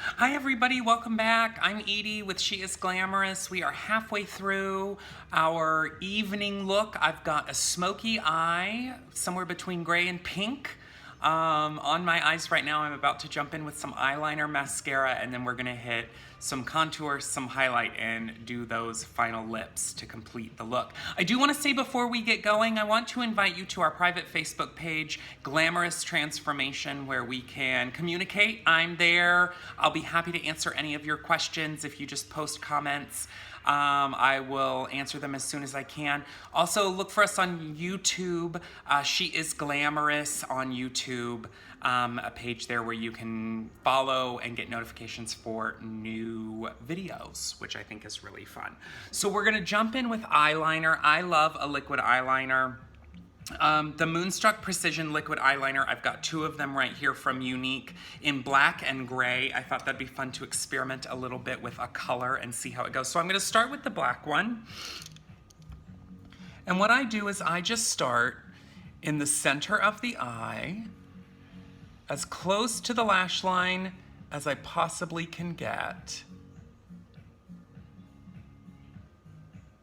Hi everybody, welcome back. I'm Edie with She Is Glamorous. We are halfway through our evening look. I've got a smoky eye, somewhere between gray and pink. On my eyes right now. I'm about to jump in with some eyeliner, mascara, and then we're gonna hit some contour, some highlight, and do those final lips to complete the look. I do wanna say before we get going, I want to invite you to our private Facebook page, Glamorous Transformation, where we can communicate. I'm there. I'll be happy to answer any of your questions if you just post comments. I will answer them as soon as I can. Also, look for us on YouTube. She Is Glamorous on YouTube, a page there where you can follow and get notifications for new videos, which I think is really fun. So we're gonna jump in with eyeliner. I love a liquid eyeliner. The Moonstruck Precision Liquid Eyeliner, I've got two of them right here from Unique in black and gray. I thought that'd be fun to experiment a little bit with a color and see how it goes. So I'm gonna start with the black one. And what I do is I just start in the center of the eye, as close to the lash line as I possibly can get.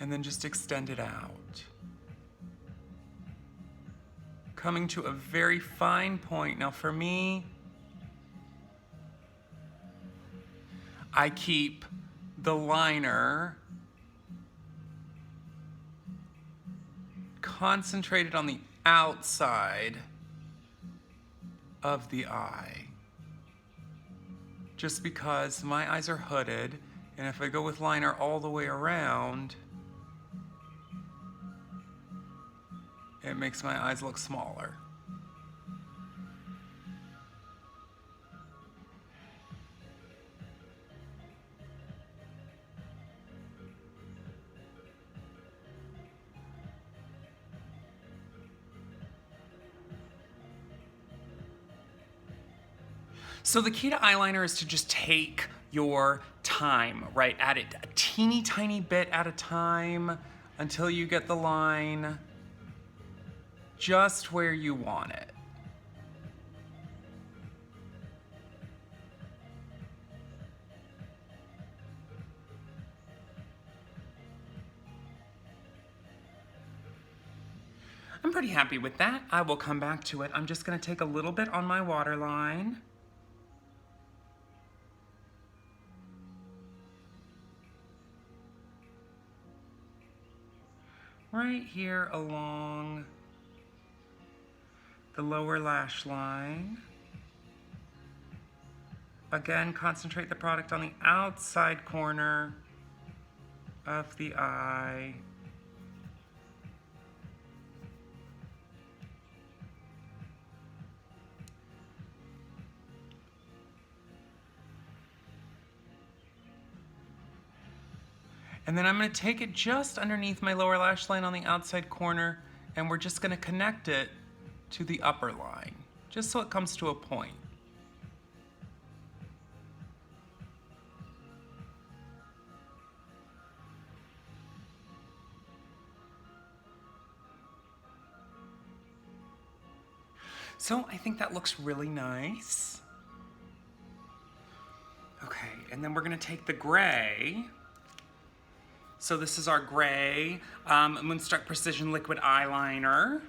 And then just extend it out. Coming to a very fine point. Now for me, I keep the liner concentrated on the outside of the eye. Just because my eyes are hooded, and if I go with liner all the way around, it makes my eyes look smaller. So the key to eyeliner is to just take your time, right? Add it a teeny tiny bit at a time until you get the line just where you want it. I'm pretty happy with that. I will come back to it. I'm just gonna take a little bit on my waterline. Right here along the lower lash line. Again, concentrate the product on the outside corner of the eye. And then I'm gonna take it just underneath my lower lash line on the outside corner, and we're just gonna connect it to the upper line, just so it comes to a point. So I think that looks really nice. Okay, and then we're gonna take the gray. So this is our gray Moonstruck Precision Liquid Eyeliner.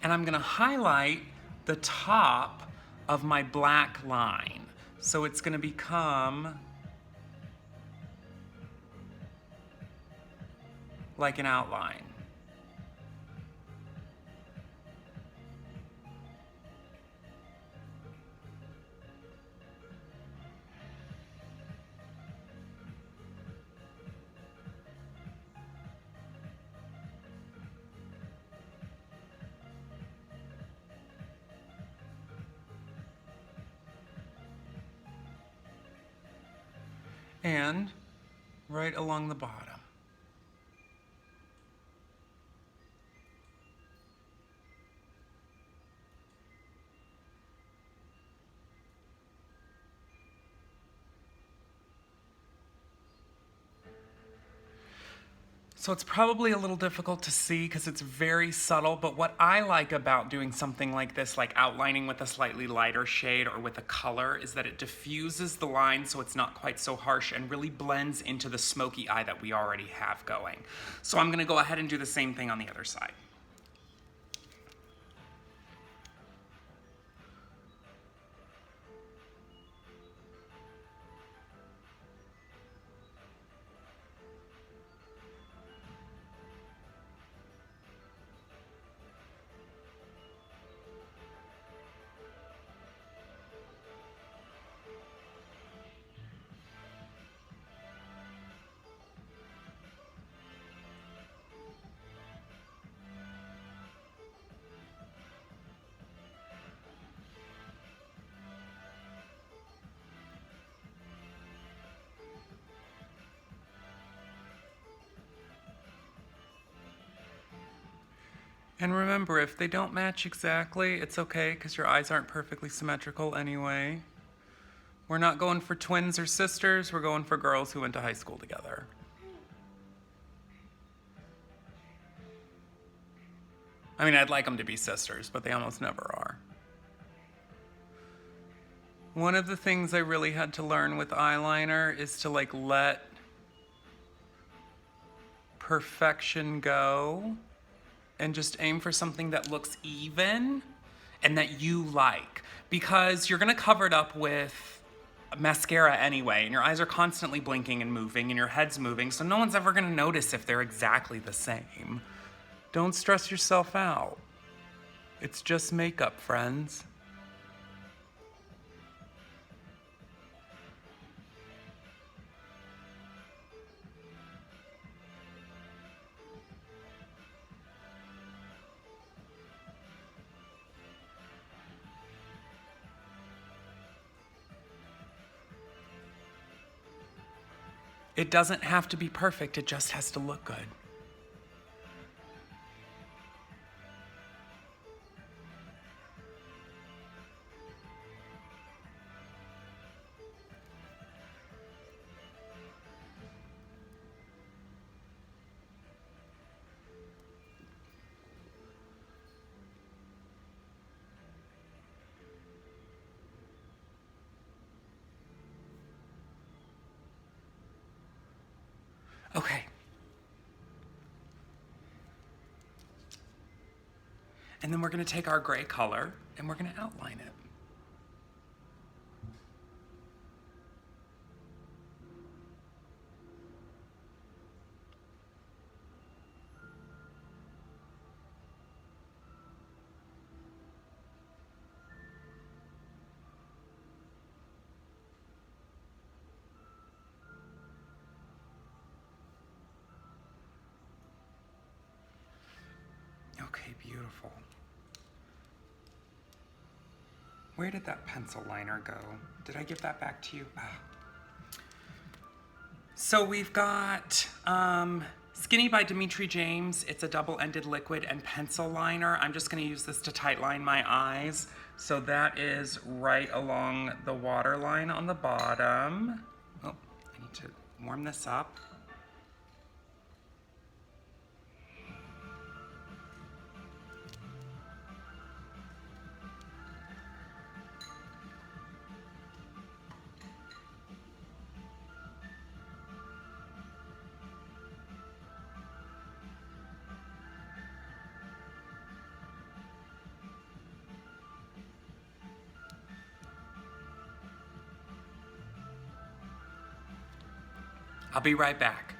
And I'm gonna highlight the top of my black line. So it's gonna become like an outline. And right along the bottom. So it's probably a little difficult to see because it's very subtle, but what I like about doing something like this, like outlining with a slightly lighter shade or with a color, is that it diffuses the line so it's not quite so harsh and really blends into the smoky eye that we already have going. So I'm gonna go ahead and do the same thing on the other side. And remember, if they don't match exactly, it's okay because your eyes aren't perfectly symmetrical anyway. We're not going for twins or sisters, we're going for girls who went to high school together. I mean, I'd like them to be sisters, but they almost never are. One of the things I really had to learn with eyeliner is to like let perfection go and just aim for something that looks even and that you like, because you're gonna cover it up with mascara anyway, and your eyes are constantly blinking and moving and your head's moving, so no one's ever gonna notice if they're exactly the same. Don't stress yourself out. It's just makeup, friends. It doesn't have to be perfect, it just has to look good. Okay. And then we're gonna take our gray color and we're gonna outline it. Okay, beautiful. Where did that pencil liner go? Did I give that back to you? Ah. So we've got Skinny by Dimitri James. It's a double-ended liquid and pencil liner. I'm just gonna use this to tightline my eyes. So that is right along the waterline on the bottom. Oh, I need to warm this up. I'll be right back.